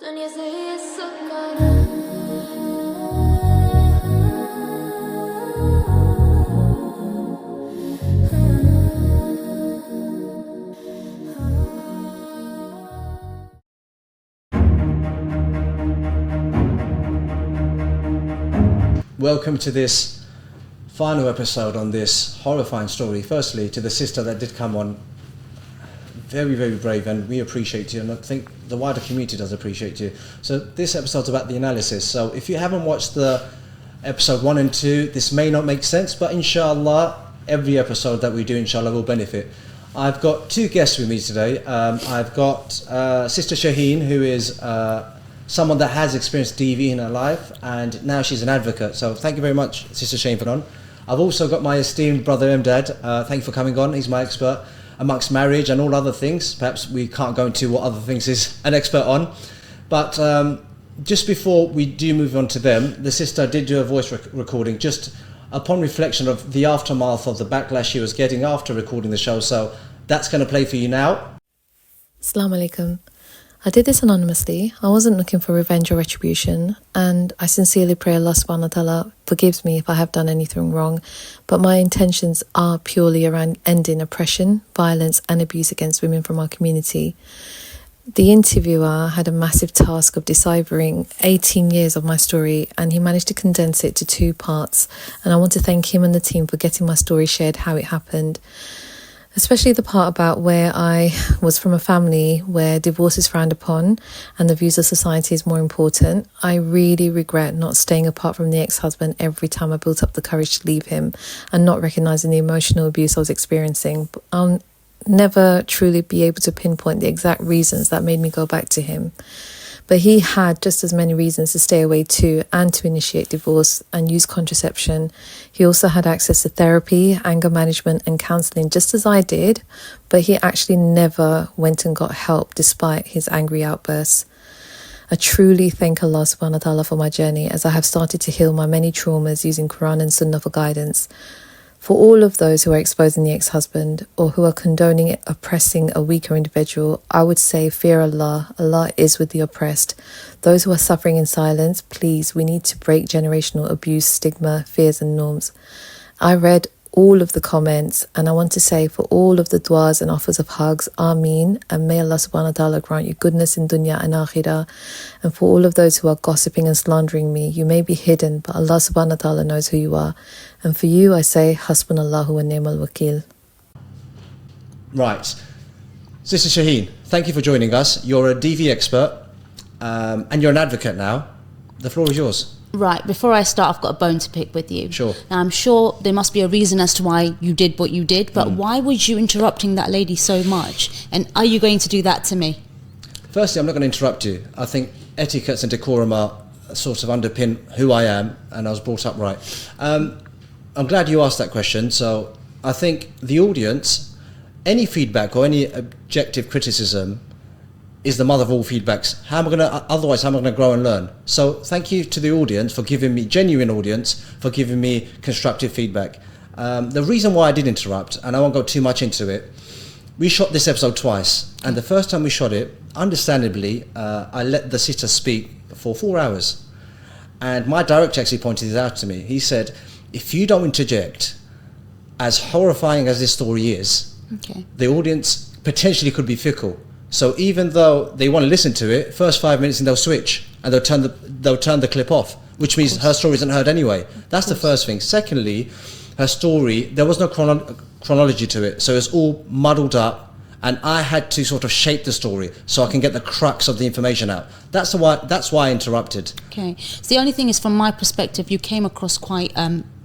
दुनिया से ये सुकून Welcome to this final episode on this horrifying story. Firstly, to the sister that did come on, very, very brave, and we appreciate you, and I think the wider community does appreciate you. So this episode's about the analysis. So if you haven't watched the episode 1 and 2, this may not make sense, but inshallah, every episode that we do, inshallah, will benefit. I've got two guests with me today. I've got Sister Shaheen, who is someone that has experienced DV in her life, and now she's an advocate. So thank you very much, Sister Shaheen, for on. I've also got my esteemed brother Emdad. Thank you for coming on. He's my expert amongst marriage and all other things. Perhaps we can't go into what other things he's an expert on. But just before we do move on to them, the sister did do a voice recording just upon reflection of the aftermath of the backlash she was getting after recording the show. So that's going to play for you now. Salam Alaykum. I did this anonymously. I wasn't looking for revenge or retribution, and I sincerely pray Allah subhanahu wa ta'ala forgives me if I have done anything wrong, but my intentions are purely around ending oppression, violence and abuse against women from our community. The interviewer had a massive task of deciphering 18 years of my story, and he managed to condense it to 2 parts, and I want to thank him and the team for getting my story shared how it happened. Especially the part about where I was from a family where divorce is frowned upon and the views of society is more important. I really regret not staying apart from the ex-husband every time I built up the courage to leave him and not recognising the emotional abuse I was experiencing. I'll never truly be able to pinpoint the exact reasons that made me go back to him. But he had just as many reasons to stay away too, and to initiate divorce and use contraception. He also had access to therapy, anger management and counselling just as I did, but he actually never went and got help despite his angry outbursts. I truly thank Allah subhanahu wa ta'ala for my journey, as I have started to heal my many traumas using Quran and Sunnah for guidance. For all of those who are exposing the ex-husband or who are condoning it, oppressing a weaker individual, I would say fear Allah. Allah is with the oppressed. Those who are suffering in silence, please, we need to break generational abuse, stigma, fears and norms. I read all of the comments, and I want to say for all of the du'as and offers of hugs, Ameen, and may Allah subhanahu wa ta'ala grant you goodness in dunya and akhirah. And for all of those who are gossiping and slandering me, you may be hidden, but Allah subhanahu wa ta'ala knows who you are. And for you, I say, Hasbunallahu wa ni'mal wakil. Right. Sister Shaheen, thank you for joining us. You're a DV expert, and you're an advocate now. The floor is yours. Right, before I start, I've got a bone to pick with you. Sure. Now, I'm sure there must be a reason as to why you did what you did, but why was you interrupting that lady so much? And are you going to do that to me? Firstly, I'm not going to interrupt you. I think etiquettes and decorum are sort of underpin who I am, and I was brought up right. I'm glad you asked that question. So I think the audience, any feedback or any objective criticism is the mother of all feedbacks. Otherwise, how am I going to grow and learn? So thank you to the audience for giving me, genuine audience, for giving me constructive feedback. The reason why I did interrupt, and I won't go too much into it, we shot this episode twice. And the first time we shot it, understandably, I let the sister speak for 4 hours. And my director actually pointed this out to me. He said, if you don't interject, as horrifying as this story is, the audience potentially could be fickle. So even though they want to listen to it, first 5 minutes and they'll switch and they'll turn the clip off, which means her story isn't heard anyway. That's the first thing. Secondly, her story, there was no chronology to it, so it's all muddled up, and I had to sort of shape the story so I can get the crux of the information out. That's why I interrupted. Okay. So the only thing is, from my perspective, you came across quite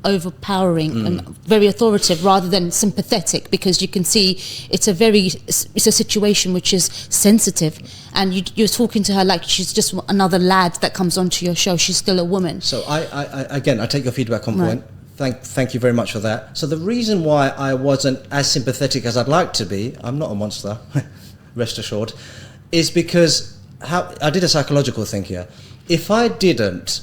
overpowering and very authoritative rather than sympathetic, because you can see it's a situation which is sensitive, and you're talking to her like she's just another lad that comes onto your show. She's still a woman. So I take your feedback on point. Thank you very much for that. So the reason why I wasn't as sympathetic as I'd like to be, I'm not a monster, rest assured, is because I did a psychological thing here. If I didn't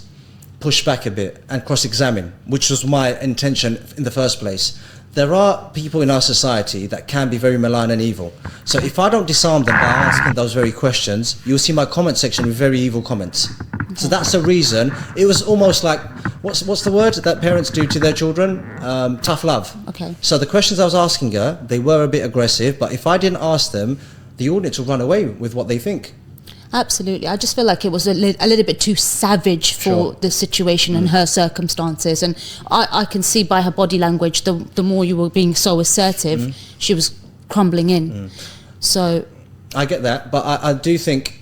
push back a bit and cross-examine, which was my intention in the first place, there are people in our society that can be very malign and evil. So if I don't disarm them by asking those very questions, you'll see my comment section with very evil comments. So that's the reason. It was almost like, what's the word that parents do to their children? Tough love. Okay. So the questions I was asking her, they were a bit aggressive, but if I didn't ask them, the audience will run away with what they think. Absolutely. I just feel like it was a little bit too savage for Sure. the situation and her circumstances. And I can see by her body language, the more you were being so assertive, she was crumbling in. So I get that, but I do think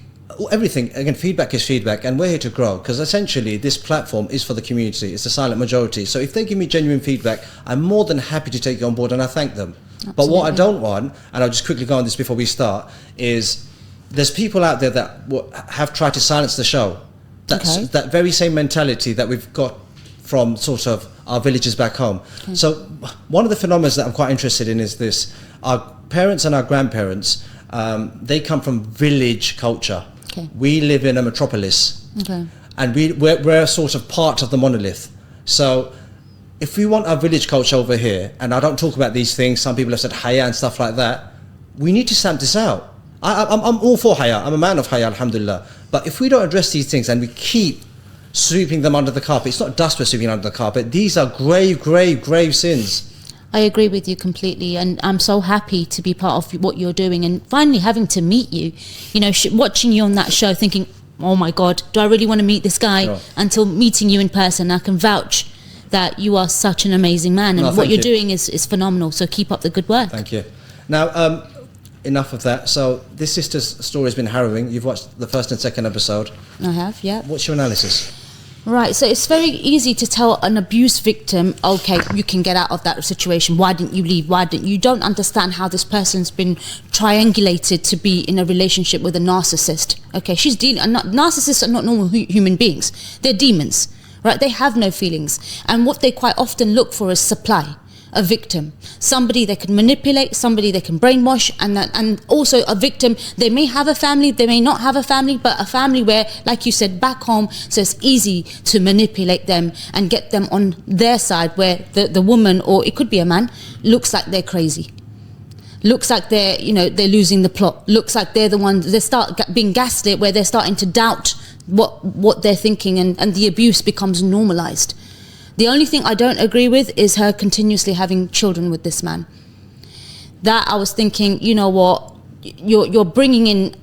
everything, again, feedback is feedback, and we're here to grow, because essentially this platform is for the community. It's the silent majority. So if they give me genuine feedback, I'm more than happy to take it on board, and I thank them. But what I don't want, and I'll just quickly go on this before we start, is there's people out there that have tried to silence the show. That's that very same mentality that we've got from sort of our villages back home. So one of the phenomena that I'm quite interested in is this: our parents and our grandparents, they come from village culture. We live in a metropolis, and we're sort of part of the monolith. So if we want our village culture over here, and I don't talk about these things, some people have said Ahyaan and stuff like that, we need to stamp this out. I'm all for Ahyaan. I'm a man of Ahyaan, alhamdulillah. But if we don't address these things and we keep sweeping them under the carpet, it's not dust we're sweeping under the carpet. These are grave sins. I agree with you completely, and I'm so happy to be part of what you're doing and finally having to meet you. You know, watching you on that show, thinking, oh my God, do I really want to meet this guy? Sure. Until meeting you in person, I can vouch that you are such an amazing man, and what you're doing is phenomenal. So keep up the good work. Thank you. Now, enough of that. So this sister's story has been harrowing. You've watched the first and second episode. I have, yeah. What's your analysis? Right, so it's very easy to tell an abuse victim, okay, you can get out of that situation. Why didn't you leave? You don't understand how this person's been triangulated to be in a relationship with a narcissist. Okay, narcissists are not normal human beings. They're demons, right? They have no feelings. And what they quite often look for is supply. A victim, somebody they can manipulate, somebody they can brainwash, and also a victim. They may have a family, they may not have a family, but a family where, like you said, back home, so it's easy to manipulate them and get them on their side, where the woman, or it could be a man, looks like they're crazy, looks like they're losing the plot, looks like they're the ones, they start being gaslit, where they're starting to doubt what they're thinking, and the abuse becomes normalized. The only thing I don't agree with is her continuously having children with this man. That I was thinking, you know what, you're bringing in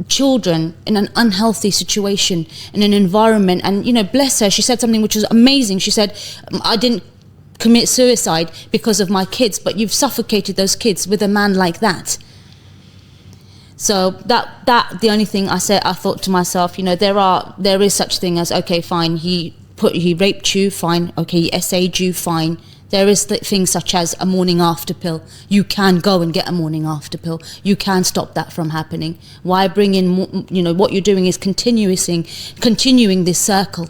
children in an unhealthy situation, in an environment, and bless her, she said something which was amazing. She said, I didn't commit suicide because of my kids, but you've suffocated those kids with a man like that. So that the only thing I thought to myself, there is such thing as, okay, fine, he raped you, fine. Okay, he SA'd you, fine. There is things such as a morning after pill. You can go and get a morning after pill. You can stop that from happening. Why bring in more, what you're doing is continuing this circle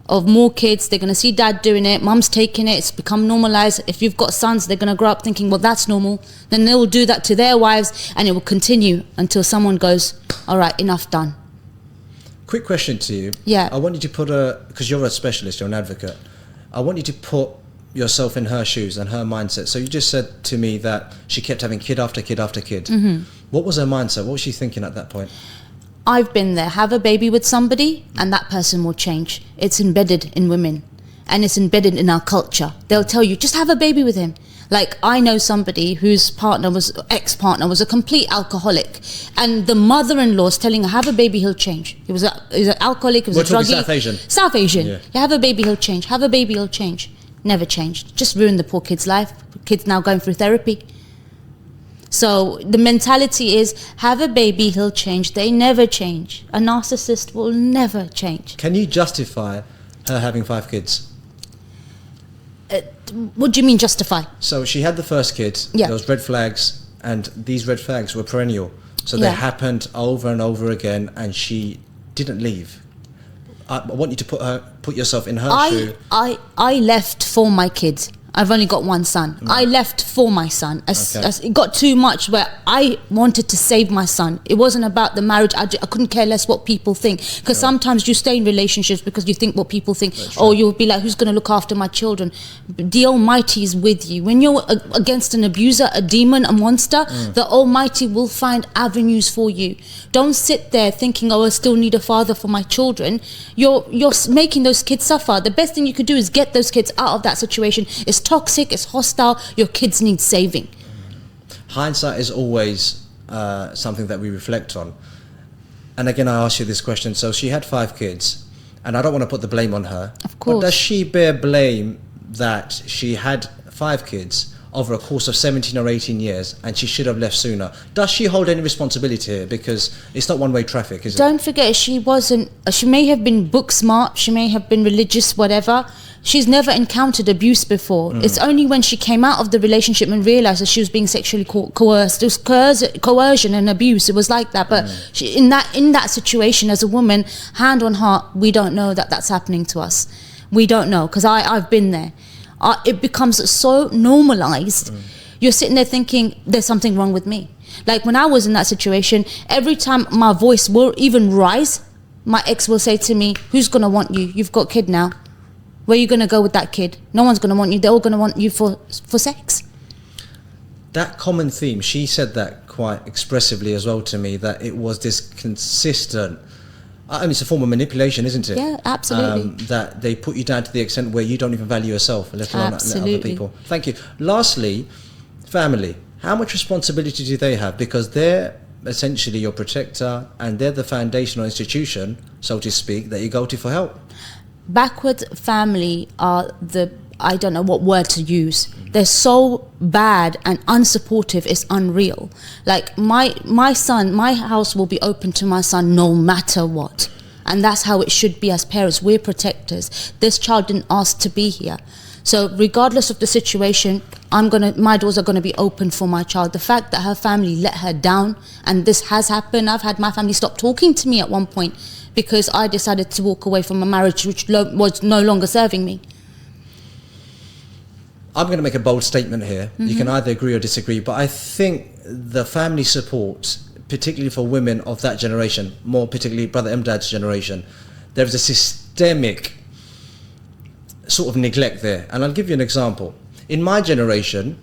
of more kids. They're going to see dad doing it, mum's taking it, it's become normalized. If you've got sons, they're going to grow up thinking, well, that's normal. Then they will do that to their wives, and it will continue until someone goes, all right, enough, done. Quick question to you. Yeah. I want you to put because you're a specialist, you're an advocate, I want you to put yourself in her shoes and her mindset. So you just said to me that she kept having kid after kid after kid. Mm-hmm. What was her mindset? What was she thinking at that point? I've been there. Have a baby with somebody and that person will change. It's embedded in women, and it's embedded in our culture. They'll tell you, just have a baby with him. Like, I know somebody whose ex-partner was a complete alcoholic, and the mother-in-law's telling her, have a baby, he'll change. He was an alcoholic, he was a druggie. South Asian. Yeah. You have a baby, he'll change. Have a baby, he'll change. Never changed. Just ruined the poor kid's life. Kid's now going through therapy. So the mentality is, have a baby, he'll change. They never change. A narcissist will never change. Can you justify her having 5 kids? What do you mean justify? So she had the first kid. Yeah. There was red flags, and these red flags were perennial. So they happened over and over again, and she didn't leave. I want you to put yourself in her shoe. I left for my kids. I've only got one son. I left for my son. As it got too much where I wanted to save my son. It wasn't about the marriage. I couldn't care less what people think. Because sometimes you stay in relationships because you think what people think. Or you'll be like, who's going to look after my children? The Almighty is with you. When you're against an abuser, a demon, a monster, the Almighty will find avenues for you. Don't sit there thinking, oh, I still need a father for my children. You're making those kids suffer. The best thing you could do is get those kids out of that situation. It's toxic, it's hostile, your kids need saving. Hindsight is always something that we reflect on. And again, I ask you this question. So she had 5 kids, and I don't want to put the blame on her. Of course. But does she bear blame that she had 5 kids over a course of 17 or 18 years and she should have left sooner? Does she hold any responsibility here? Because it's not one-way traffic, is it? Don't forget, she may have been book smart, she may have been religious, whatever. She's never encountered abuse before. It's only when she came out of the relationship and realised that she was being sexually coerced. It was coercion and abuse. It was like that. But she, in that situation, as a woman, hand on heart, we don't know that that's happening to us. We don't know, because I've been there. It becomes so normalised. You're sitting there thinking, there's something wrong with me. Like when I was in that situation, every time my voice will even rise, my ex will say to me, who's going to want you? You've got a kid now. Where are you going to go with that kid? No one's going to want you. They're all going to want you for sex. That common theme, she said that quite expressively as well to me, that it was this consistent, I mean, it's a form of manipulation, isn't it? Yeah, absolutely. That they put you down to the extent where you don't even value yourself, let alone other people. Thank you. Lastly, family. How much responsibility do they have? Because they're essentially your protector and they're the foundational institution, so to speak, that you go to for help. Backward family are I don't know what word to use. They're so bad and unsupportive, it's unreal. Like my son, my house will be open to my son no matter what. And that's how it should be as parents. We're protectors. This child didn't ask to be here. So regardless of the situation, my doors are gonna be open for my child. The fact that her family let her down, and this has happened, I've had my family stop talking to me at one point because I decided to walk away from a marriage which was no longer serving me. I'm going to make a bold statement here. You can either agree or disagree, but I think the family support, particularly for women of that generation, more particularly Brother Emdad's generation, there is a systemic sort of neglect there. And I'll give you an example. In my generation,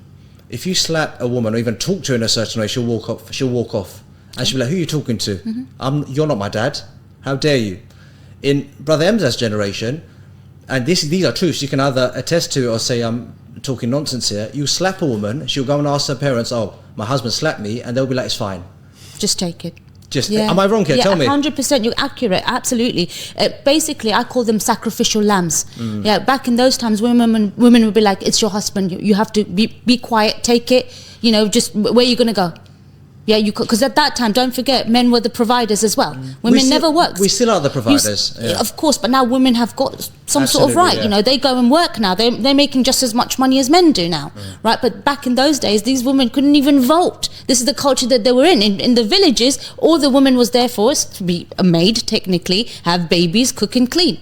if you slap a woman or even talk to her in a certain way, she'll walk off. And she'll be like, who are you talking to? You're not my dad. How dare you? In Brother Emdad's generation, and these are truths, you can either attest to it or say I'm talking nonsense here. You slap a woman, she'll go and ask her parents, oh, my husband slapped me, and they'll be like, it's fine. Just take it. Am I wrong here? Tell me. 100%, you're accurate, absolutely. Basically, I call them sacrificial lambs. Yeah, back in those times, women would be like, it's your husband, you have to be quiet, take it, just where are you going to go? Yeah, because at that time, don't forget, men were the providers as well. Women never worked. We still are the providers. Of course, but now women have got some sort of right. Yeah. They go and work now. They're making just as much money as men do now, right? But back in those days, these women couldn't even vote. This is the culture that they were in. In the villages, all the woman was there for is to be a maid, technically, have babies, cook and clean.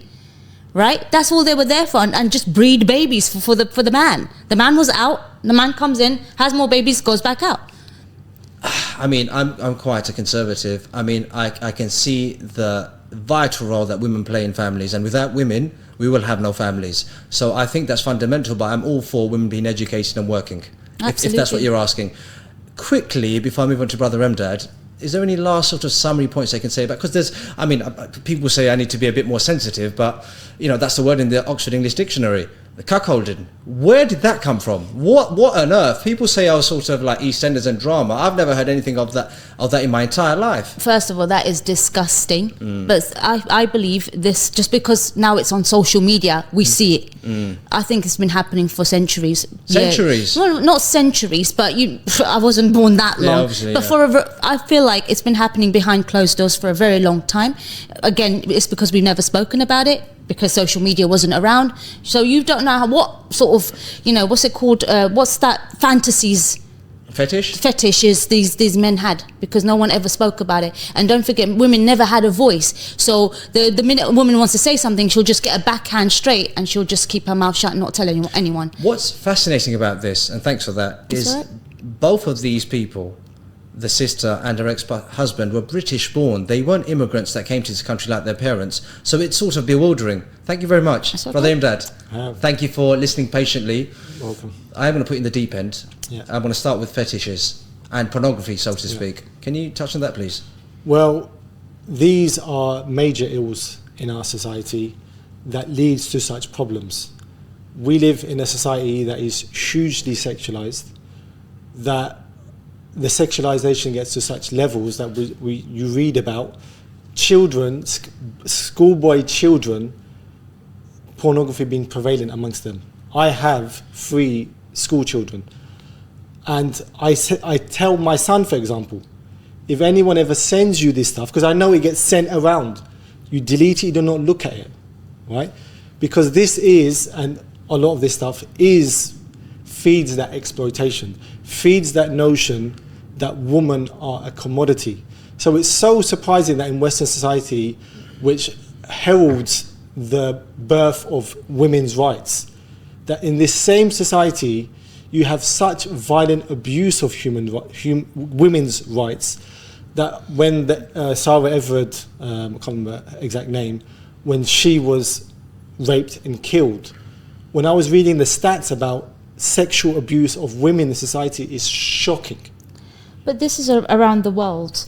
Right? That's all they were there for, and just breed babies for the man. The man was out. The man comes in, has more babies, goes back out. I mean, I'm quite a conservative. I mean, I can see the vital role that women play in families, and without women, we will have no families. So I think that's fundamental, but I'm all for women being educated and working, if that's what you're asking. Quickly, before I move on to Brother Emdad, is there any last sort of summary points I can say about, because people say I need to be a bit more sensitive, but that's the word in the Oxford English Dictionary. The cuckolding. Where did that come from? What on earth? People say I was sort of like EastEnders and drama. I've never heard anything of that in my entire life. First of all, that is disgusting. But I believe this, just because now it's on social media, we see it. I think it's been happening for centuries. Centuries? Yeah. Well, not centuries, but I wasn't born that long. But I feel like it's been happening behind closed doors for a very long time. Again, it's because we've never spoken about it, because social media wasn't around. So you don't know what sort of, what's it called? What's that fantasies Fetish is these men had, because no one ever spoke about it. And don't forget, women never had a voice. So the minute a woman wants to say something, she'll just get a backhand straight and she'll just keep her mouth shut and not tell anyone. What's fascinating about this, and thanks for that, That's is right. both of these people, the sister and her ex-husband, were British born. They weren't immigrants that came to this country like their parents. So it's sort of bewildering. Thank you very much, That's okay. Brother Emdad. Thank you for listening patiently. Welcome. I'm going to put you in the deep end. Yeah. I'm going to start with fetishes and pornography, so to speak. Can you touch on that, please? Well, these are major ills in our society that leads to such problems. We live in a society that is hugely sexualized, that the sexualization gets to such levels that you read about children, schoolboy children, pornography being prevalent amongst them. I have 3 school children, and I tell my son, for example, if anyone ever sends you this stuff, because I know it gets sent around, you delete it, you do not look at it, right? Because this is, and a lot of this stuff feeds that exploitation, feeds that notion that women are a commodity. So it's so surprising that in Western society, which heralds the birth of women's rights, that in this same society you have such violent abuse of women's rights, that when Sarah Everard, I can't remember her exact name, when she was raped and killed, when I was reading the stats about sexual abuse of women in society, is shocking. But this is around the world.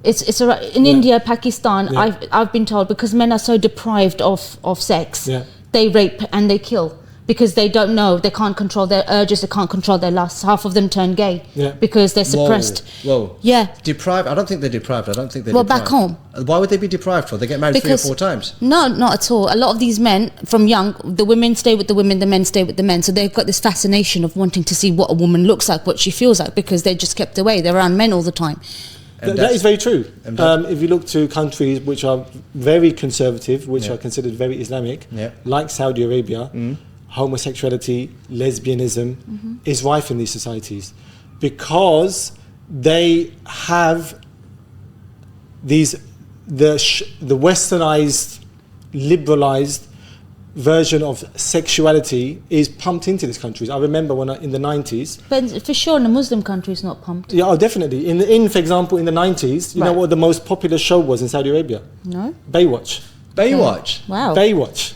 It's in India, Pakistan. I've been told, because men are so deprived of sex, they rape and they kill, because they don't know, they can't control their urges, they can't control their lusts. Half of them turn gay because they're suppressed. Whoa. Yeah. Deprived? I don't think they're deprived. Deprived. Back home. Why would they be deprived for? They get married 3 or 4 times. No, not at all. A lot of these men, from young, the women stay with the women, the men stay with the men. So they've got this fascination of wanting to see what a woman looks like, what she feels like, because they're just kept away. They're around men all the time. That is very true. If you look to countries which are very conservative, which are considered very Islamic, like Saudi Arabia, homosexuality, lesbianism is rife in these societies, because they have the westernized, liberalized version of sexuality is pumped into these countries. I remember when in the 90s. But for sure in a Muslim country it's not pumped. Yeah, definitely. For example, in the 90s, you know what the most popular show was in Saudi Arabia? No. Baywatch. Baywatch? Wow. Baywatch.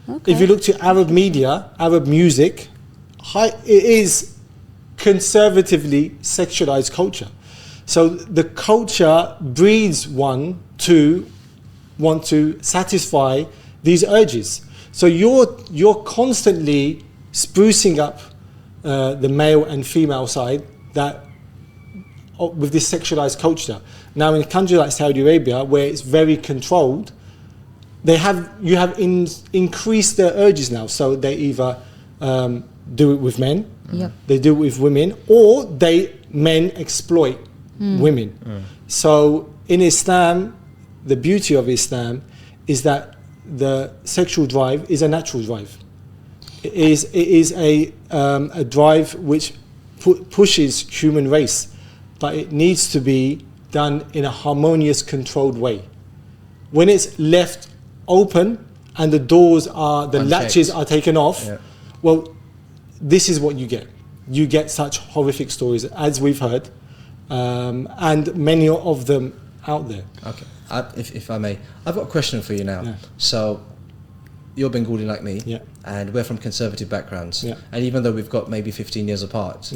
Okay. If you look to Arab media, Arab music, it is conservatively sexualized culture. So the culture breeds one to want to satisfy these urges. So you're constantly sprucing up the male and female side with this sexualized culture. Now in a country like Saudi Arabia, where it's very controlled, you have increased their urges now. So they either do it with men, they do it with women, or men exploit women. So in Islam, the beauty of Islam is that the sexual drive is a natural drive. It is a drive which pushes human race, but it needs to be done in a harmonious, controlled way. When it's left open and the latches are taken off, well, this is what you get. You get such horrific stories, as we've heard, and many of them out there. Okay. If I may, I've got a question for you now. Yeah. So, you're Bengali like me, and we're from conservative backgrounds. Yeah. And even though we've got maybe 15 years apart,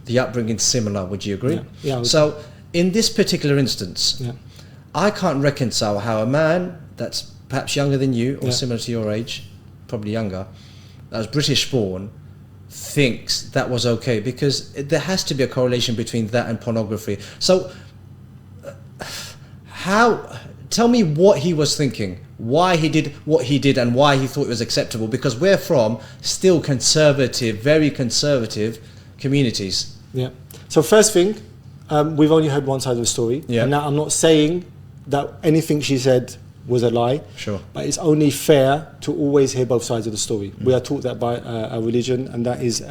the upbringing's similar. Would you agree? Yeah. So, in this particular instance, I can't reconcile how a man that's perhaps younger than you or similar to your age, probably younger, that was British born, thinks that was okay, because there has to be a correlation between that and pornography. So, tell me what he was thinking, why he did what he did, and why he thought it was acceptable, because we're from still conservative, very conservative communities. Yeah. So first thing, we've only heard one side of the story. Yeah. And now I'm not saying that anything she said was a lie. Sure. But it's only fair to always hear both sides of the story. We are taught that by our religion, and that is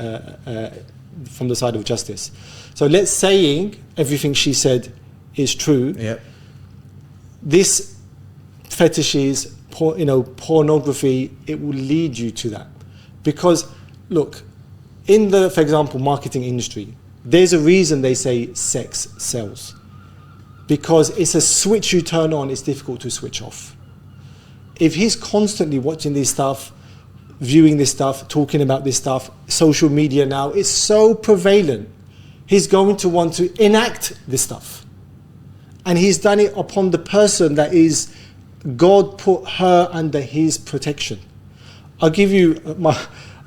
from the side of justice. So let's saying everything she said is true. Yeah. This fetishes, pornography, it will lead you to that. Because, look, in the, for example, marketing industry, there's a reason they say sex sells. Because it's a switch you turn on, it's difficult to switch off. If he's constantly watching this stuff, viewing this stuff, talking about this stuff, social media now is so prevalent, he's going to want to enact this stuff. And he's done it upon the person that is, God put her under his protection. I'll give you,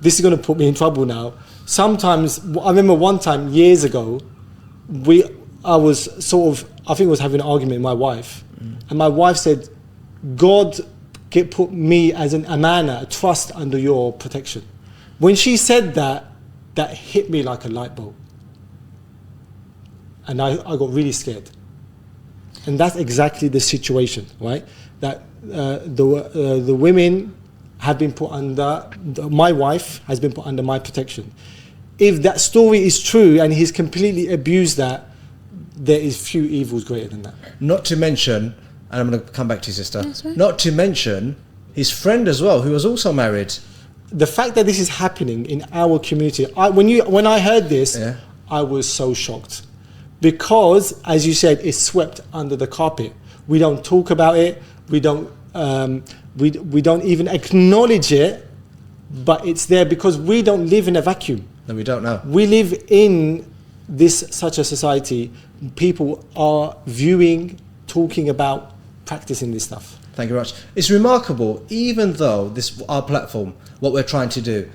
this is going to put me in trouble now. Sometimes, I remember one time years ago, I was having an argument with my wife. And my wife said, God put me as an amana, a trust under your protection. When she said that, that hit me like a light bulb. And I got really scared. And that's exactly the situation, right? That the women have been put under, my wife has been put under my protection. If that story is true and he's completely abused that, there is few evils greater than that. Not to mention, and I'm going to come back to you, sister, That's right. not to mention his friend as well, who was also married. The fact that this is happening in our community, when I heard this, Yeah. I was so shocked. Because, as you said, it's swept under the carpet. We don't talk about it. We don't even acknowledge it. But it's there because we don't live in a vacuum. No, we don't know. We live in such a society. People are viewing, talking about, practicing this stuff. Thank you very much. It's remarkable, even though our platform, what we're trying to do,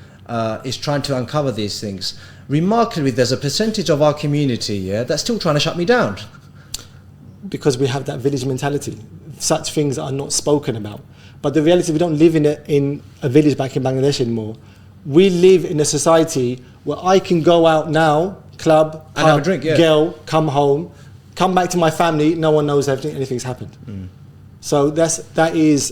is trying to uncover these things. Remarkably, there's a percentage of our community, that's still trying to shut me down. Because we have that village mentality. Such things are not spoken about. But the reality, we don't live in a village back in Bangladesh anymore. We live in a society where I can go out now, club, And have a drink, yeah. girl, come home, come back to my family, no one knows anything's happened. So that is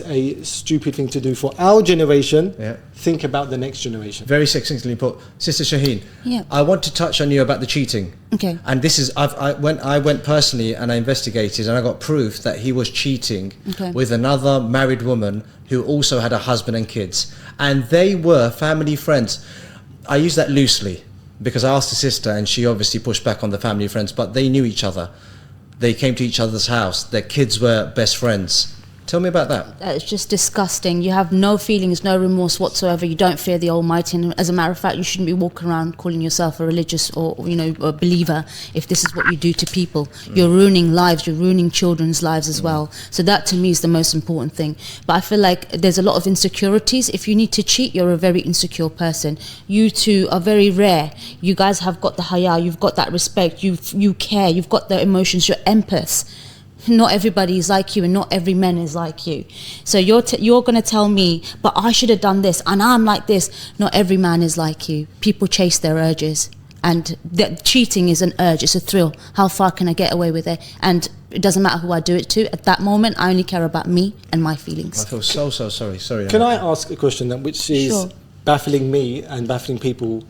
a stupid thing to do for our generation. Yeah. Think about the next generation. Very succinctly put. Sister Shaheen, Yeah. I want to touch on you about the cheating. Okay. And this is, I went personally and I investigated and I got proof that he was cheating Okay. with another married woman who also had a husband and kids. And they were family friends. I use that loosely because I asked the sister and she obviously pushed back on the family friends, but they knew each other. They came to each other's house. Their kids were best friends. Tell me about that. It's just disgusting. You have no feelings, no remorse whatsoever. You don't fear the Almighty. And as a matter of fact, you shouldn't be walking around calling yourself a religious or a believer if this is what you do to people. You're ruining lives. You're ruining children's lives as well. So that to me is the most important thing. But I feel like there's a lot of insecurities. If you need to cheat, you're a very insecure person. You two are very rare. You guys have got the haya. You've got that respect. You care. You've got the emotions. You're empaths. Not everybody is like you and not every man is like you. So you're going to tell me, but I should have done this and I'm like this. Not every man is like you. People chase their urges. And cheating is an urge, it's a thrill. How far can I get away with it? And it doesn't matter who I do it to. At that moment, I only care about me and my feelings. I feel so sorry. Sorry. Can I ask a question then, which is Sure. baffling me and baffling people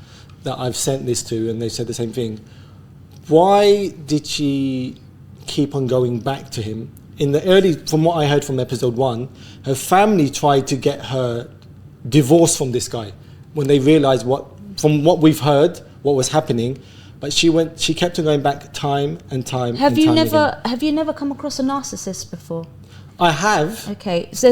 that I've sent this to, and they said the same thing. Why did she keep on going back to him? In the early, from what I heard from episode 1, her family tried to get her divorced from this guy when they realized from what we've heard, what was happening. But she kept on going back time and time Have and you time never again. have you never come across a narcissist before? I have. Okay, so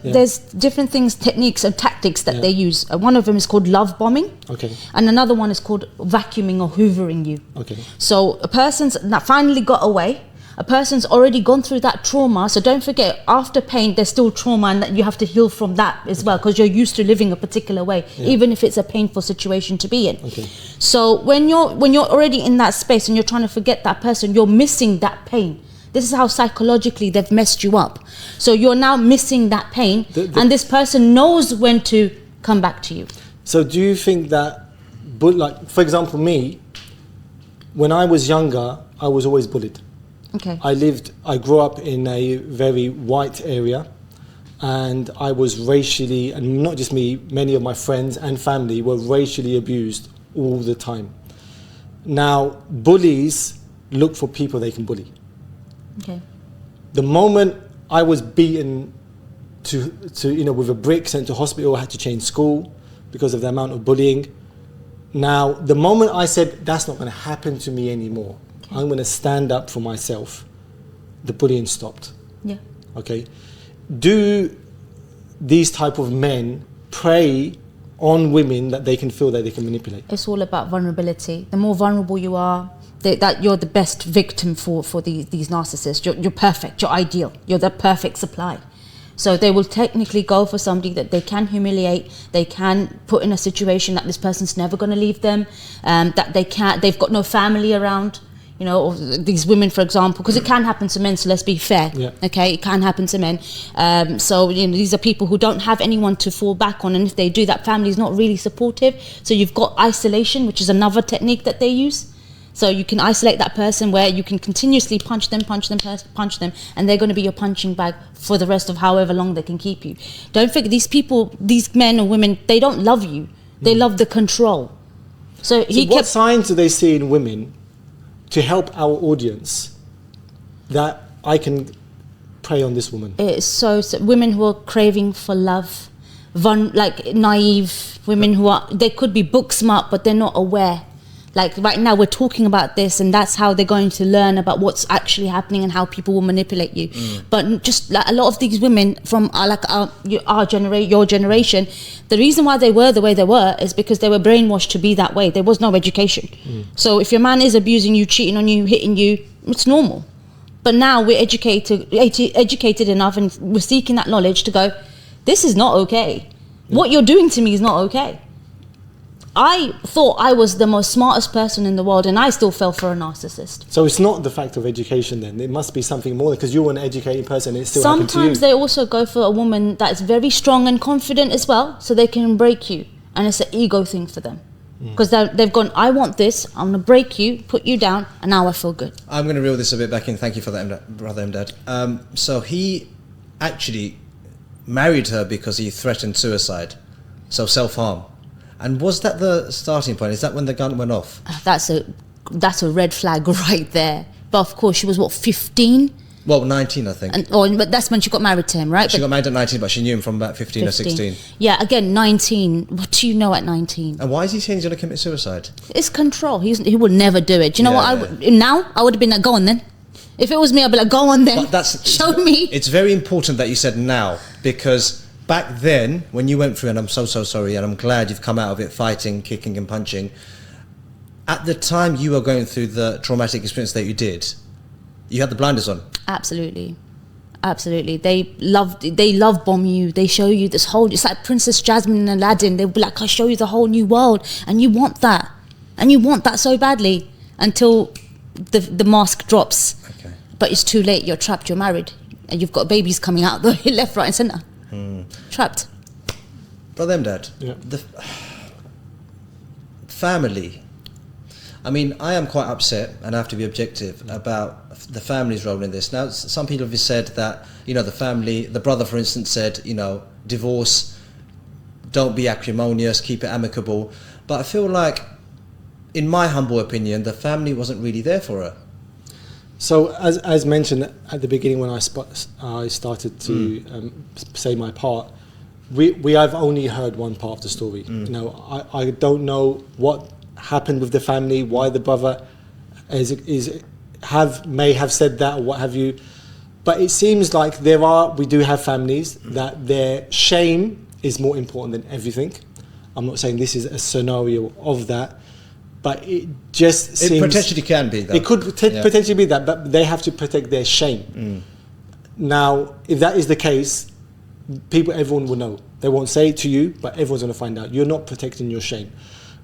there's different things, techniques and tactics that Yeah. they use. One of them is called love bombing. Okay. And another one is called vacuuming or hoovering you. Okay. So a person's that finally got away. A person's already gone through that trauma. So don't forget, after pain, there's still trauma, and that you have to heal from that as well, because you're used to living a particular way, even if it's a painful situation to be in. Okay. So when you're already in that space and you're trying to forget that person, you're missing that pain. This is how psychologically they've messed you up. So you're now missing that pain, and this person knows when to come back to you. So do you think that, like, for example, me, when I was younger, I was always bullied. Okay. I grew up in a very white area. and I was racially, and not just me, many of my friends and family were racially abused all the time. Now, bullies look for people they can bully. Okay. The moment I was beaten to with a brick, sent to hospital, I had to change school because of the amount of bullying. Now, the moment I said, that's not going to happen to me anymore, I'm going to stand up for myself, the bullying stopped. Yeah. Okay? Do these type of men prey on women that they can feel that they can manipulate? It's all about vulnerability. The more vulnerable you are, that you're the best victim for these narcissists. You're perfect, you're ideal, you're the perfect supply. So they will technically go for somebody that they can humiliate, they can put in a situation that this person's never going to leave them, that they've got no family around, you know, or these women, for example, because it can happen to men, so let's be fair, yeah. Okay, it can happen to men. So, you know, these are people who don't have anyone to fall back on, and if they do, that family is not really supportive. So you've got isolation, which is another technique that they use. So you can isolate that person where you can continuously punch them, and they're going to be your punching bag for the rest of however long they can keep you. Don't forget, these people, these men or women, they don't love you. They love the control. So what signs do they see in women to help our audience that I can prey on this woman? It's so women who are craving for love, like naive women who are, they could be book smart, but they're not aware. Like right now we're talking about this, and that's how they're going to learn about what's actually happening and how people will manipulate you. But just like a lot of these women from your generation, the reason why they were the way they were is because they were brainwashed to be that way. There was no education. So if your man is abusing you, cheating on you, hitting you, it's normal. But now we're educated enough, and we're seeking that knowledge to go, this is not okay. What you're doing to me is not okay. I thought I was the most smartest person in the world, and I still fell for a narcissist. So it's not the fact of education then. It must be something more, because you're an educated person and it still happened to you. Sometimes they also go for a woman that is very strong and confident as well, so they can break you. And it's an ego thing for them. Because they've gone, I want this, I'm going to break you, put you down, and now I feel good. I'm going to reel this a bit back in. Thank you for that, Brother Emdad. So he actually married her because he threatened suicide, so self-harm. And was that the starting point? Is that when the gun went off? That's a red flag right there. But of course, she was, what, 15? Well, 19, I think. But that's when she got married to him, right? She got married at 19, but she knew him from about 15 or 16. Yeah, again, 19. What do you know at 19? And why is he saying he's going to commit suicide? It's control. He would never do it. Do you know what? Now, I would have been like, go on then. If it was me, I'd be like, go on then. Show me. It's very important that you said now, because back then, when you went through, and I'm so sorry, and I'm glad you've come out of it fighting, kicking and punching, at the time you were going through the traumatic experience that you did, you had the blinders on. Absolutely. They love bomb you. They show you this whole, it's like Princess Jasmine and Aladdin. They'll be like, I'll show you the whole new world. And you want that. And you want that so badly until the mask drops. Okay. But it's too late. You're trapped. You're married. And you've got babies coming out the left, right and centre. Trapped. Brother Emdad, the family. I mean, I am quite upset, and I have to be objective, about the family's role in this. Now, some people have said that, you know, the family, the brother, for instance, said, you know, divorce, don't be acrimonious, keep it amicable. But I feel like, in my humble opinion, the family wasn't really there for her. So, as mentioned at the beginning, when I started to say my part, we have only heard one part of the story. You know, I don't know what happened with the family, why the brother may have said that or what have you. But it seems like we do have families that their shame is more important than everything. I'm not saying this is a scenario of that. But it just seems... It potentially can be, though. It could potentially be that, but they have to protect their shame. Now, if that is the case, everyone will know. They won't say it to you, but everyone's going to find out. You're not protecting your shame.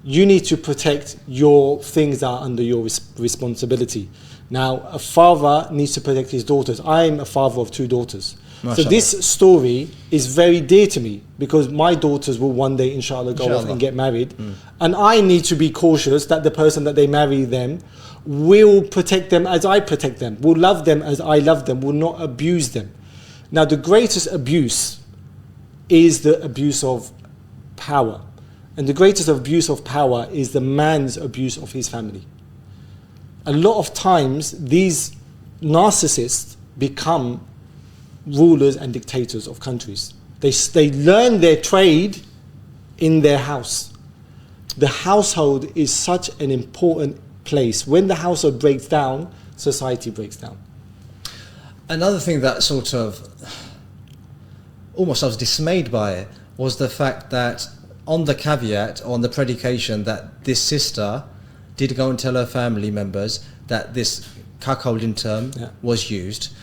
You need to protect your things that are under your responsibility. Now, a father needs to protect his daughters. I'm a father of 2 daughters. So this story is very dear to me, because my daughters will one day, inshallah, go off and get married. And I need to be cautious that the person that they marry them will protect them as I protect them, will love them as I love them, will not abuse them. Now, the greatest abuse is the abuse of power. And the greatest abuse of power is the man's abuse of his family. A lot of times, these narcissists become rulers and dictators of countries. They learn their trade in their house. The household is such an important place. When the household breaks down, society breaks down. Another thing that sort of almost I was dismayed by it was the fact that on the caveat, on the predication that this sister did go and tell her family members that this cuckolding term was used,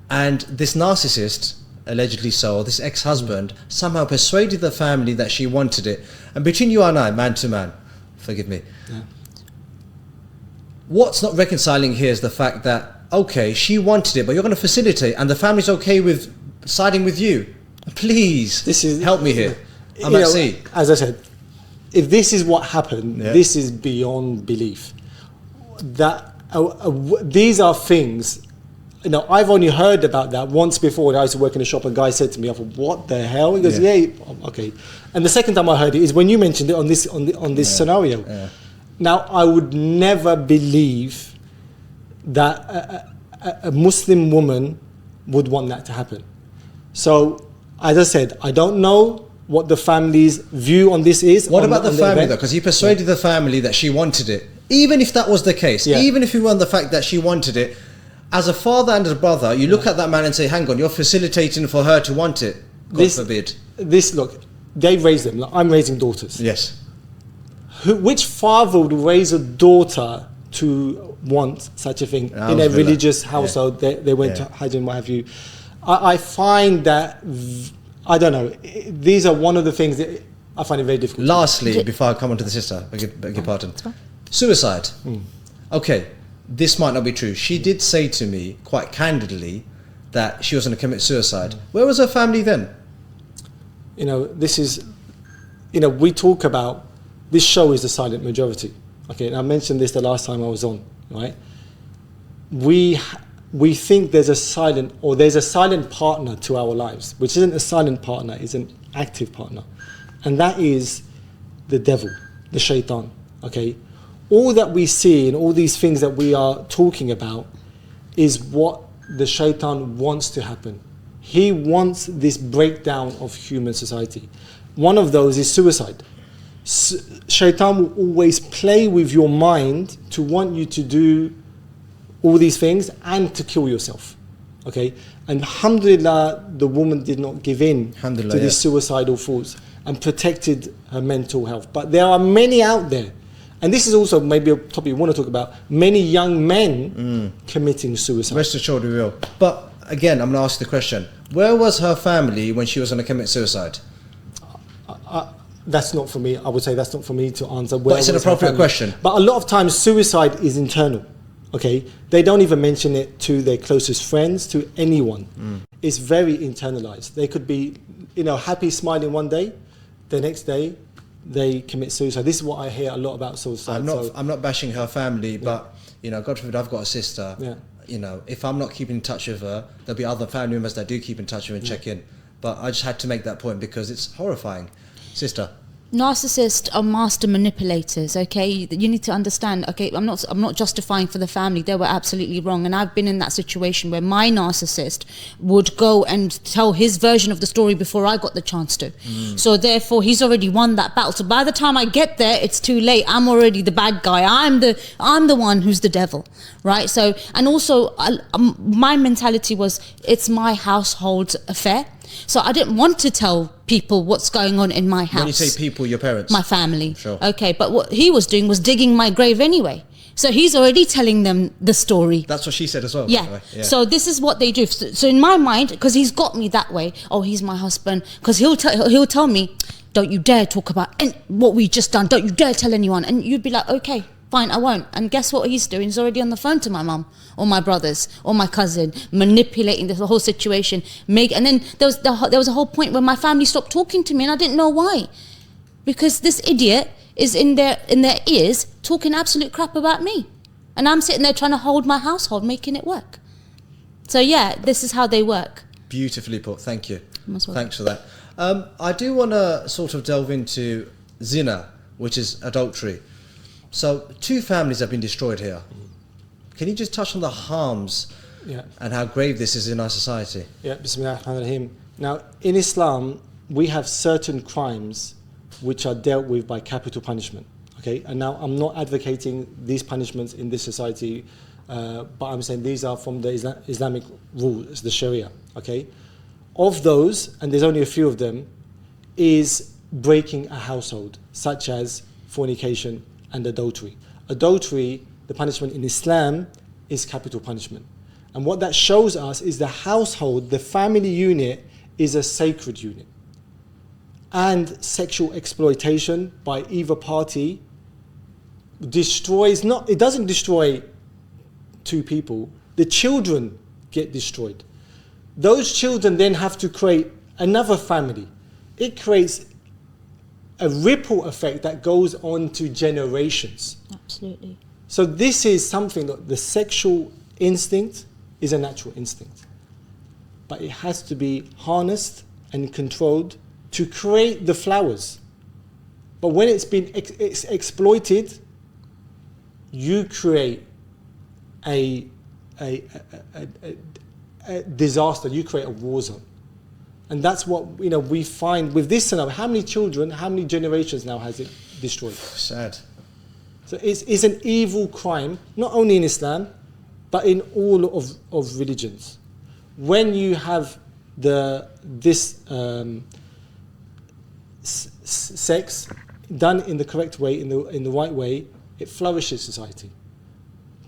and this narcissist, allegedly so, this ex-husband, somehow persuaded the family that she wanted it. And between you and I, man to man, forgive me, what's not reconciling here is the fact that, okay, she wanted it, but you're going to facilitate, and the family's okay with siding with you. Please, help me here. I'm at sea. As I said, if this is what happened, this is beyond belief. That these are things. I've only heard about that once before when I used to work in a shop. A guy said to me, "I thought, what the hell?" He goes, "Yeah, okay." And the second time I heard it is when you mentioned it on this scenario. Yeah. Now, I would never believe that a Muslim woman would want that to happen. So, as I said, I don't know what the family's view on this is. What about the family though? Because he persuaded the family that she wanted it. Even if that was the case, even if you want the fact that she wanted it, as a father and a brother, you look at that man and say, hang on, you're facilitating for her to want it. God forbid. Look, they raise them. Like, I'm raising daughters. Yes. Which father would raise a daughter to want such a thing in a religious household? They went to Hajj and what have you. I find that, I don't know, these are one of the things that I find it very difficult. Lastly, before I come on to the sister, beg your pardon. Suicide. Okay, this might not be true. She did say to me, quite candidly, that she was going to commit suicide. Where was her family then? This is, we talk about, this show is the silent majority. Okay, and I mentioned this the last time I was on, right? We think there's a silent partner to our lives, which isn't a silent partner, it's an active partner. And that is the devil, the shaitan, okay? All that we see and all these things that we are talking about is what the shaitan wants to happen. He wants this breakdown of human society. One of those is suicide. Shaitan will always play with your mind to want you to do all these things and to kill yourself. Okay? And alhamdulillah, the woman did not give in to these suicidal thoughts and protected her mental health. But there are many out there, and this is also maybe a topic you want to talk about, many young men committing suicide. Rest assured we will. But again, I'm going to ask the question, where was her family when she was going to commit suicide? That's not for me. I would say that's not for me to answer. But it's an appropriate question. But a lot of times suicide is internal. Okay, they don't even mention it to their closest friends, to anyone. It's very internalized. They could be, happy, smiling one day, the next day they commit suicide. This is what I hear a lot about suicide. I'm not bashing her family, but God forbid, I've got a sister. If I'm not keeping in touch with her, there'll be other family members that do keep in touch with her and check in. But I just had to make that point because it's horrifying. Sister. Narcissists are master manipulators, okay? You need to understand, okay, I'm not justifying for the family. They were absolutely wrong. And I've been in that situation where my narcissist would go and tell his version of the story before I got the chance to. So therefore, he's already won that battle. So by the time I get there, it's too late. I'm already the bad guy. I'm the one who's the devil, right? So, and also, my mentality was, it's my household affair. So I didn't want to tell people what's going on in my house. When you say people, your parents? My family. Sure. Okay, but what he was doing was digging my grave anyway. So he's already telling them the story. That's what she said as well. Yeah. So this is what they do. So in my mind, because he's got me that way, oh, he's my husband, because he'll tell me, don't you dare talk about what we just done. Don't you dare tell anyone. And you'd be like, okay, fine, I won't. And guess what he's doing? He's already on the phone to my mum or my brothers or my cousin, manipulating the whole situation. And then there was a whole point where my family stopped talking to me and I didn't know why. Because this idiot is in their ears talking absolute crap about me. And I'm sitting there trying to hold my household, making it work. So yeah, this is how they work. Beautifully put. Thank you. Thanks for that. I do want to sort of delve into zina, which is adultery. So 2 families have been destroyed here. Can you just touch on the harms and how grave this is in our society? Yeah, Bismillah ar-Rahman ar-Rahim. Now, in Islam, we have certain crimes which are dealt with by capital punishment. Okay, and now I'm not advocating these punishments in this society, but I'm saying these are from the Islamic rules, the Sharia. Okay, of those, and there's only a few of them, is breaking a household, such as fornication and adultery. Adultery, the punishment in Islam, is capital punishment. And what that shows us is the household, the family unit, is a sacred unit. And sexual exploitation by either party destroys, it doesn't destroy 2 people, the children get destroyed. Those children then have to create another family. It creates a ripple effect that goes on to generations. Absolutely. So this is something that the sexual instinct is a natural instinct. But it has to be harnessed and controlled to create the flowers. But when it's been exploited, you create a disaster, you create a war zone. And that's what we find with this scenario. How many children, how many generations now has it destroyed? Sad. So it's an evil crime, not only in Islam, but in all of religions. When you have this sex done in the correct way, in the right way, it flourishes society.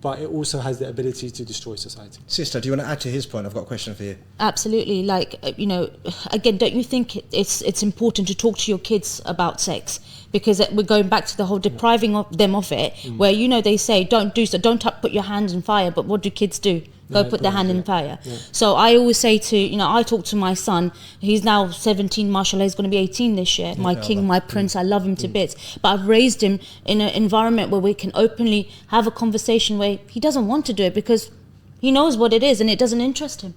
But it also has the ability to destroy society. Sister, do you want to add to his point? I've got a question for you. Absolutely. Like, again, don't you think it's important to talk to your kids about sex? Because we're going back to the whole depriving them of it, where, they say, don't do so, don't put your hands in fire, but what do kids do? Go put their hand in fire. Yeah. So I always say I talk to my son, he's now 17, mashallah, he's going to be 18 this year, my king, my prince, I love him to bits. But I've raised him in an environment where we can openly have a conversation where he doesn't want to do it because he knows what it is and it doesn't interest him.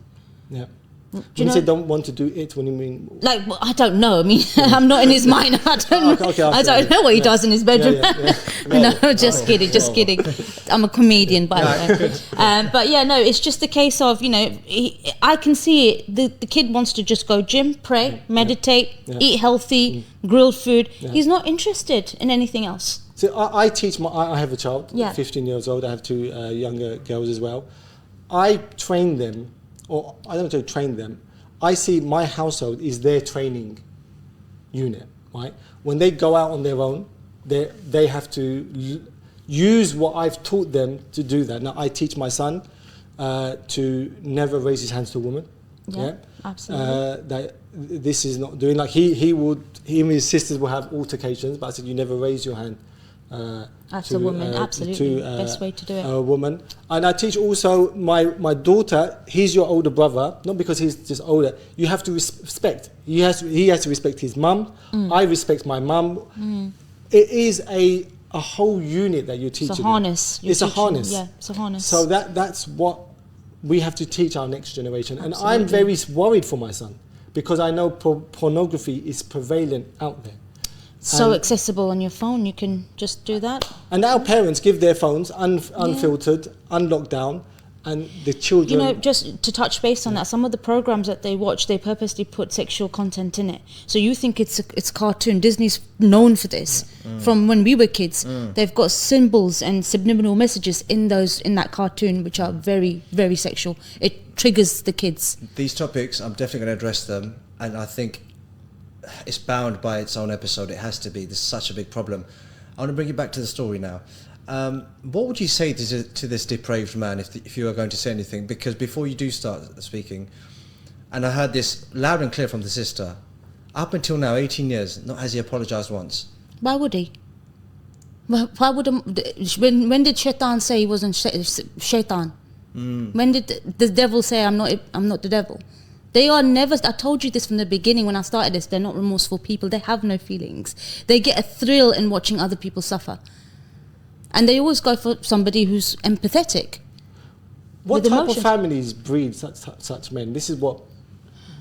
Yeah. When you say don't want to do it, what do you mean? Like, well, I don't know. I mean, I'm not in his mind. I don't know what he does in his bedroom. No, just kidding. I'm a comedian, by the way. But yeah, no, it's just a case of, I can see it. The kid wants to just go gym, pray, meditate, eat healthy, grilled food. He's not interested in anything else. So I teach I have a child, 15 years old. I have 2 younger girls as well. I train them. Or I don't know to train them. I see my household is their training unit, right? When they go out on their own, they have to use what I've taught them to do that. Now, I teach my son to never raise his hands to a woman. Yeah, absolutely. That this is not doing, like he and his sisters will have altercations, but I said, you never raise your hand. That's a woman, absolutely. Best way to do it. A woman. And I teach also my daughter, he's your older brother, not because he's just older, you have to respect. He has to respect his mum. I respect my mum. It is a whole unit that you're teaching. It's a harness. It's a harness. Yeah, it's a harness. So that's what we have to teach our next generation. Absolutely. And I'm very worried for my son because I know pornography is prevalent out there. So accessible on your phone, you can just do that. And our parents give their phones unfiltered, unlocked down, and the children... just to touch base on that, some of the programs that they watch, they purposely put sexual content in it. So you think it's cartoon. Disney's known for this. From when we were kids. They've got symbols and subliminal messages in that cartoon, which are very, very sexual. It triggers the kids. These topics, I'm definitely going to address them, and I think it's bound by its own episode. It has to be. There's such a big problem. I want to bring you back to the story now. What would you say to this depraved man if you were going to say anything? Because before you do start speaking, and I heard this loud and clear from the sister, up until now, 18 years, not has he apologised once. Why would he? Why would when did Shaitan say he wasn't Shaitan? When did the devil say I'm not the devil? They are never, I told you this from the beginning when I started this, they're not remorseful people. They have no feelings. They get a thrill in watching other people suffer. And they always go for somebody who's empathetic. What type of families breed such men? This is what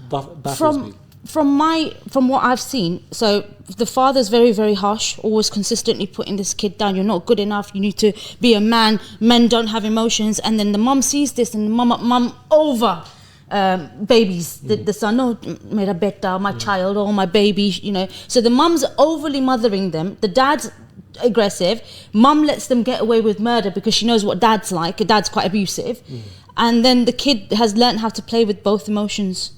baffles me. from what I've seen, so the father's very, very harsh, always consistently putting this kid down. You're not good enough. You need to be a man. Men don't have emotions. And then the mum sees this, and mum over babies. The son, oh, mera beta, my child, or my baby, you know. So the mum's overly mothering them. The dad's aggressive. Mum lets them get away with murder because she knows what dad's like. Dad's quite abusive. And then the kid has learned how to play with both emotions.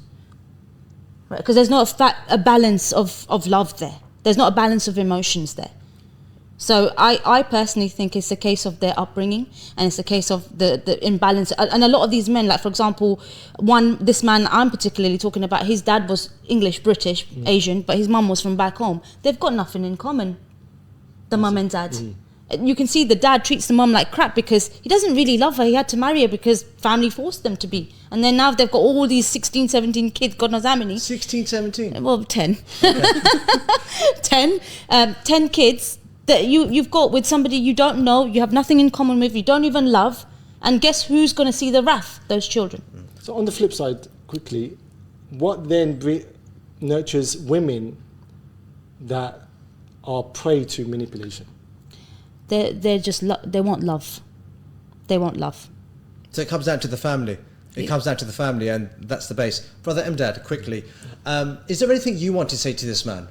Right, because there's not a balance of love there. There's not a balance of emotions there. So I personally think it's a case of their upbringing, and it's a case of the imbalance. And a lot of these men, like for example, this man I'm particularly talking about, his dad was English, British, Asian, but his mum was from back home. They've got nothing in common, the mum and dad. You can see the dad treats the mum like crap because he doesn't really love her. He had to marry her because family forced them to be. And then now they've got all these 16, 17 kids, God knows how many. 16, 17? Well, 10. Okay. 10 kids that you've got with somebody you don't know, you have nothing in common with, you don't even love. And guess who's going to see the wrath? Those children. So on the flip side, quickly, what then nurtures women that are prey to manipulation? They're just they want love. They want love. So it comes down to the family. It comes down to the family, and that's the base. Brother Emdad, quickly, is there anything you want to say to this man?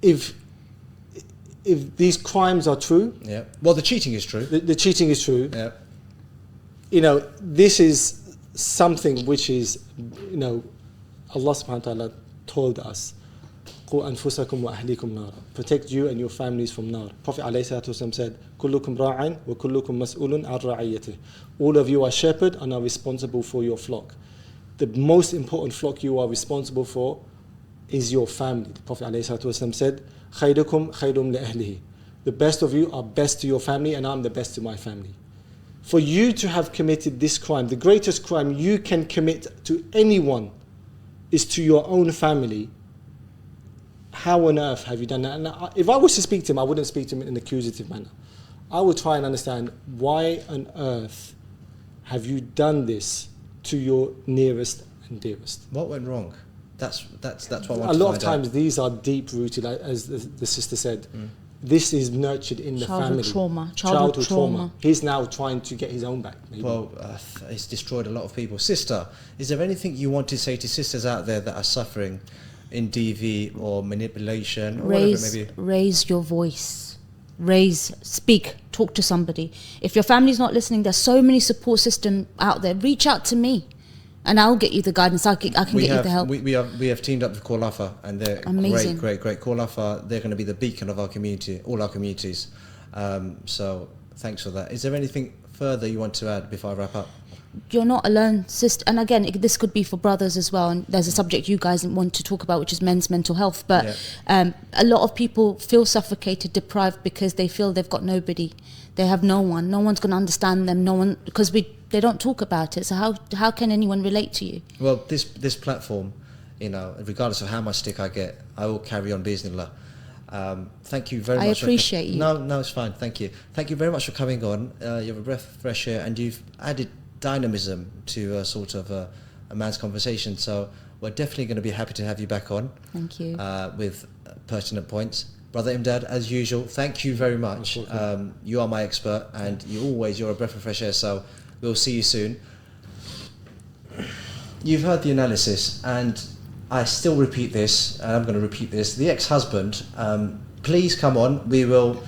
If these crimes are true, Yeah. Well, the cheating is true. the cheating is true. Yeah. You know, this is something which is, you know, Allah subhanahu wa ta'ala told us, قُوا أَنفُسَكُمْ وَأَهْلِكُمْ نَارًا. Protect you and your families from nar. Prophet ﷺ said, كُلُّكُمْ رَاعٍ وَكُلُّكُمْ مَسْئُولٌ عَنْ رَعِيَّتِهِ. All of you are shepherd and are responsible for your flock. The most important flock you are responsible for is your family. The Prophet ﷺ said, خَيْرُكُمْ خَيْرٌ لِأَهْلِهِ. The best of you are best to your family, and I'm the best to my family. For you to have committed this crime, the greatest crime you can commit to anyone is to your own family. How on earth have you done that? And if I was to speak to him, I wouldn't speak to him in an accusative manner. I would try and understand, why on earth have you done this to your nearest and dearest? What went wrong? That's what I want to find out. A lot of times these are deep rooted, as the sister said. This is nurtured in the family. Childhood trauma. He's now trying to get his own back. Maybe. Well, it's destroyed a lot of people. Sister, is there anything you want to say to sisters out there that are suffering in DV or manipulation or whatever it may be? Raise your voice. Speak, talk to somebody. If your family's not listening, there's so many support systems out there. Reach out to me, and I'll get you the guidance. I can get you the help. We have teamed up with Call Alpha, and they're amazing. Great. Call Alpha, they're going to be the beacon of our community, all our communities. So thanks for that. Is there anything further you want to add before I wrap up? You're not alone, sister. And again, this could be for brothers as well. And there's a subject you guys want to talk about, which is men's mental health. But a lot of people feel suffocated, deprived, because they feel they've got nobody. They have no one. No one's going to understand them. No one, because they don't talk about it. So how can anyone relate to you? Well, this platform, you know, regardless of how much stick I get, I will carry on bismillah. Thank you very much. I appreciate you. No, it's fine. Thank you. Thank you very much for coming on. You have a breath of fresh air, and you've added dynamism to sort of a man's conversation. So we're definitely going to be happy to have you back on. Thank you. With pertinent points. Brother Emdad, as usual, thank you very much. You are my expert, and you're a breath of fresh air. So we'll see you soon. You've heard the analysis, and I still repeat this, and I'm going to repeat this. The ex-husband, please come on. We will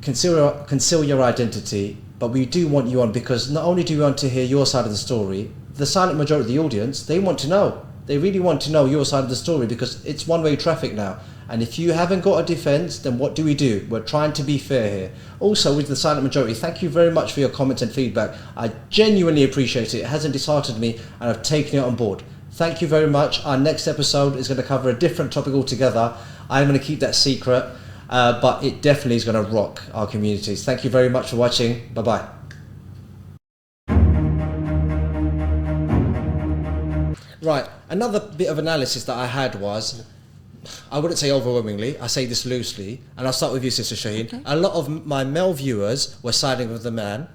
conceal your identity, but we do want you on, because not only do we want to hear your side of the story, the silent majority of the audience, they want to know. They really want to know your side of the story, because it's one-way traffic now. And if you haven't got a defence, then what do? We're trying to be fair here. Also, with the silent majority, thank you very much for your comments and feedback. I genuinely appreciate it. It hasn't disheartened me, and I've taken it on board. Thank you very much. Our next episode is going to cover a different topic altogether. I'm going to keep that secret, but it definitely is going to rock our communities. Thank you very much for watching. Bye-bye. Right, another bit of analysis that I had was, I wouldn't say overwhelmingly, I say this loosely, and I'll start with you, Sister Shaheen. Okay. A lot of my male viewers were siding with the man,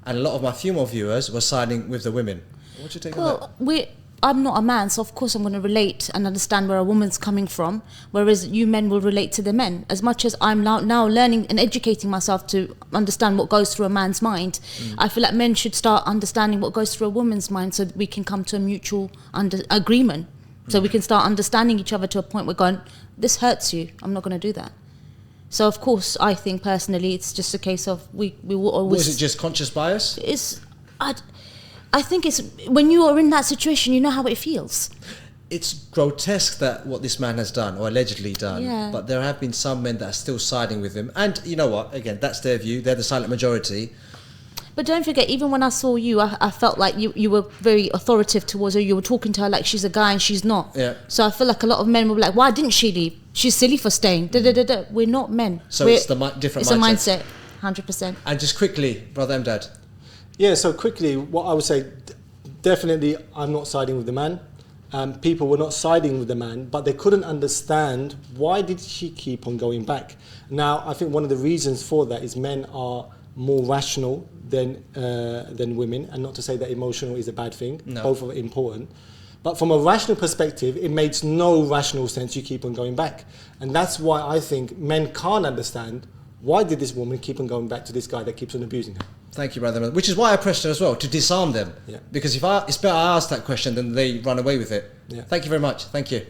and a lot of my female viewers were siding with the women. What's your take on that? I'm not a man, so of course I'm going to relate and understand where a woman's coming from, whereas you men will relate to the men. As much as I'm now learning and educating myself to understand what goes through a man's mind, I feel like men should start understanding what goes through a woman's mind so that we can come to a mutual agreement. So we can start understanding each other to a point where going, this hurts you, I'm not going to do that. So of course, I think personally, it's just a case of we will always... Was it just conscious bias? I think it's when you are in that situation, you know how it feels. It's grotesque that what this man has done, or allegedly done, Yeah. but there have been some men that are still siding with him. And you know what? Again, that's their view. They're the silent majority. But don't forget, even when I saw you, I felt like you were very authoritative towards her. You were talking to her like she's a guy and she's not. Yeah. So I feel like a lot of men were like, why didn't she leave? She's silly for staying. We're not men. So We're, it's the different it's mindset. a mindset, 100%. And just quickly, Brother Emdad. Yeah, so quickly, what I would say, definitely I'm not siding with the man. People were not siding with the man, but they couldn't understand why did she keep on going back. Now, I think one of the reasons for that is men are more rational than women, and not to say that emotional is a bad thing. No. Both are important. But from a rational perspective, it makes no rational sense you keep on going back. And that's why I think men can't understand why did this woman keep on going back to this guy that keeps on abusing her. Thank you, Brother Emdad. Which is why I pressed her as well, to disarm them. Yeah. Because it's better I ask that question than they run away with it. Yeah. Thank you very much. Thank you.